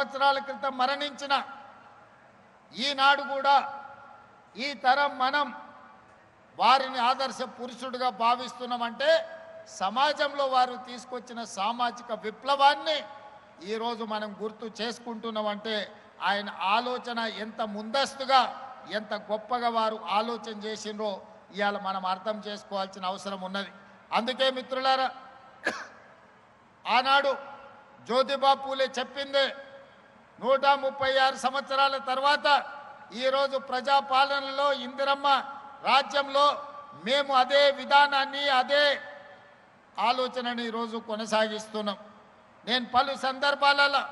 సంవత్సరాల క్రితం మరణించిన ఈనాడు కూడా ఈ తరం మనం వారిని ఆదర్శ పురుషుడిగా భావిస్తున్నామంటే సమాజంలో వారు తీసుకొచ్చిన సామాజిక విప్లవాన్ని ఈరోజు మనం గుర్తు చేసుకుంటున్నామంటే ఆయన ఆలోచన ఎంత ముందస్తుగా ఎంత గొప్పగా వారు ఆలోచన చేసినరో ఇవాళ మనం అర్థం చేసుకోవాల్సిన అవసరం ఉన్నది. అందుకే మిత్రులారా, ఆనాడు జ్యోతిబా పూలే చెప్పిందే 136 సంవత్సరాల తర్వాత ఈరోజు ప్రజాపాలనలో ఇందిరమ్మ రాజ్యంలో మేము అదే విధానాన్ని అదే ఆలోచనని ఈరోజు కొనసాగిస్తున్నాం. నేను పలు సందర్భాలలో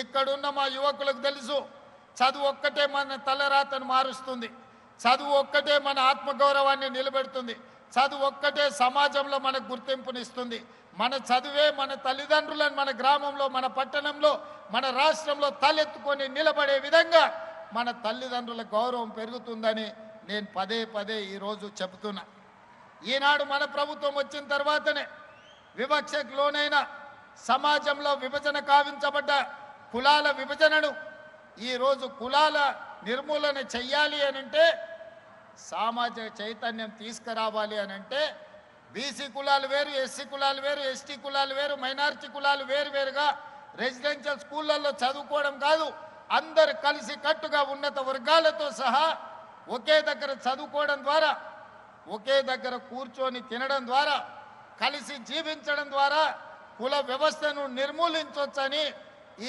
ఇక్కడున్న మా యువకులకు తెలుసు, చదువు ఒక్కటే మన తలరాతను మారుస్తుంది, చదువు ఒక్కటే మన ఆత్మగౌరవాన్ని నిలబెడుతుంది, చదువు ఒక్కటే సమాజంలో మనకు గుర్తింపునిస్తుంది. మన చదువే మన తల్లిదండ్రులను మన గ్రామంలో మన పట్టణంలో మన రాష్ట్రంలో తలెత్తుకొని నిలబడే విధంగా మన తల్లిదండ్రుల గౌరవం పెరుగుతుందని నేను పదే పదే ఈరోజు చెబుతున్నా. ఈనాడు మన ప్రభుత్వం వచ్చిన తర్వాతనే వివక్షకు లోనైన సమాజంలో విభజన కావించబడ్డ కులాల విభజనను ఈరోజు కులాల నిర్మూలన చెయ్యాలి అనంటే, సామాజిక చైతన్యం తీసుకురావాలి అనంటే బీసీ కులాలు వేరు, ఎస్సీ కులాలు వేరు, ఎస్టీ కులాలు వేరు, మైనారిటీ కులాలు వేరువేరుగా రెసిడెన్షియల్ స్కూళ్ళల్లో చదువుకోవడం కాదు, అందరు కలిసి కట్టుగా ఉన్నత వర్గాలతో సహా ఒకే దగ్గర చదువుకోవడం ద్వారా, ఒకే దగ్గర కూర్చొని తినడం ద్వారా, కలిసి జీవించడం ద్వారా కుల వ్యవస్థను నిర్మూలించవచ్చని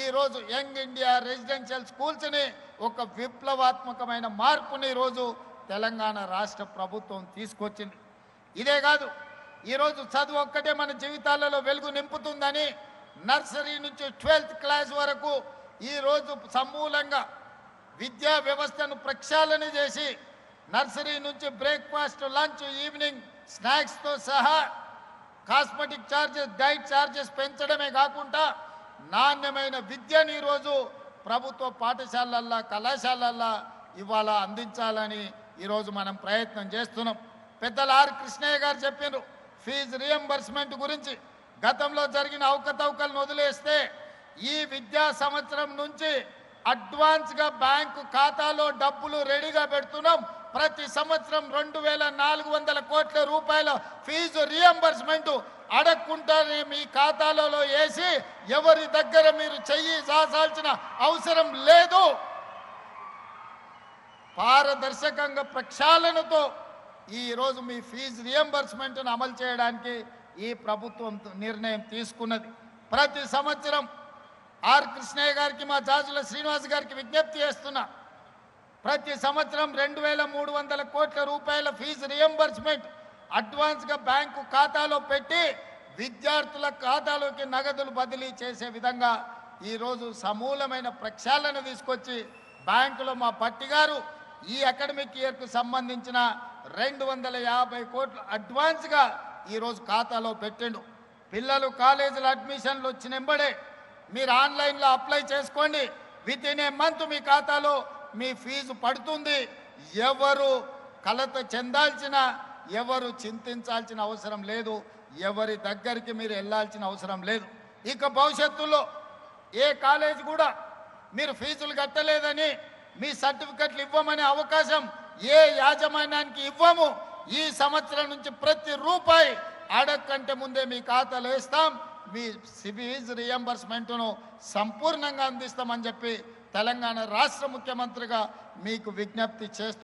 ఈరోజు యంగ్ ఇండియా రెసిడెన్షియల్ స్కూల్స్ని ఒక విప్లవాత్మకమైన మార్పుని ఈరోజు తెలంగాణ రాష్ట్ర ప్రభుత్వం తీసుకొచ్చింది. ఇదే కాదు, ఈరోజు చదువు ఒక్కటే మన జీవితాలలో వెలుగు నింపుతుందని నర్సరీ నుంచి 12th క్లాస్ వరకు ఈరోజు సమూలంగా విద్యా వ్యవస్థను ప్రక్షాళన చేసి నర్సరీ నుంచి బ్రేక్ఫాస్ట్, లంచ్, ఈవినింగ్ స్నాక్స్తో సహా కాస్మెటిక్ ఛార్జెస్, డైట్ ఛార్జెస్ పెంచడమే కాకుండా నాణ్యమైన విద్యను ఈరోజు ప్రభుత్వ పాఠశాలల్లో కళాశాలల్లో ఇవాళ అందించాలని ఈరోజు మనం ప్రయత్నం చేస్తున్నాం. పెద్దలు ఆర్ కృష్ణయ్య గారు చెప్పారు ఫీజు రియంబర్స్మెంట్ గురించి. గతంలో జరిగిన అవకతవకలను వదిలేస్తే ఈ విద్యా సంవత్సరం నుంచి అడ్వాన్స్గా బ్యాంకు ఖాతాలో డబ్బులు రెడీగా పెడుతున్నాం. ప్రతి సంవత్సరం 2400 కోట్ల రూపాయల ఫీజు రియంబర్స్మెంట్ అడగకుండానే మీ ఖాతాలలో వేసి ఎవరి దగ్గర మీరు చెయ్యి సాల్సిన అవసరం లేదు. పారదర్శకంగా ప్రక్షాళనతో ఈరోజు మీ ఫీజు రియంబర్స్మెంట్ను అమలు చేయడానికి ఈ ప్రభుత్వం నిర్ణయం తీసుకున్నది. ప్రతి సంవత్సరం ఆర్ కృష్ణయ్య గారికి, మా జాజుల శ్రీనివాస్ గారికి విజ్ఞప్తి చేస్తున్నా, ప్రతి సంవత్సరం 2300 కోట్ల రూపాయల ఫీజు రియంబర్స్మెంట్ అడ్వాన్స్గా బ్యాంకు ఖాతాలో పెట్టి విద్యార్థుల ఖాతాలోకి నగదులు బదిలీ చేసే విధంగా ఈరోజు సమూలమైన ప్రక్షాళన తీసుకొచ్చి బ్యాంకులో మా పట్టి గారు ఈ అకాడమిక్ ఇయర్కు సంబంధించిన 250 కోట్లు అడ్వాన్స్గా ఈరోజు ఖాతాలో పెట్టిండు. పిల్లలు కాలేజీల అడ్మిషన్లు వచ్చినెంబడే మీరు ఆన్లైన్లో అప్లై చేసుకోండి, వితిన్ ఏ మంత్ మీ ఖాతాలో మీ ఫీజు పడుతుంది. ఎవరు కలత చెందాల్సిన, ఎవరు చింతించాల్సిన అవసరం లేదు, ఎవరి దగ్గరికి మీరు వెళ్ళాల్సిన అవసరం లేదు. ఇక భవిష్యత్తులో ఏ కాలేజ్ కూడా మీరు ఫీజులు కట్టలేదని మీ సర్టిఫికెట్లు ఇవ్వమనే అవకాశం ఏ యాజమాన్యానికి ఇవ్వము. ఈ సంవత్సరం నుంచి ప్రతి రూపాయి అడగకంటే ముందే మీ ఖాతాలో వేస్తాం, మీ ఫీజు రియంబర్స్మెంట్ను సంపూర్ణంగా అందిస్తామని చెప్పి తెలంగాణ రాష్ట్ర ముఖ్యమంత్రిగా మీకు విజ్ఞప్తి చేస్తూ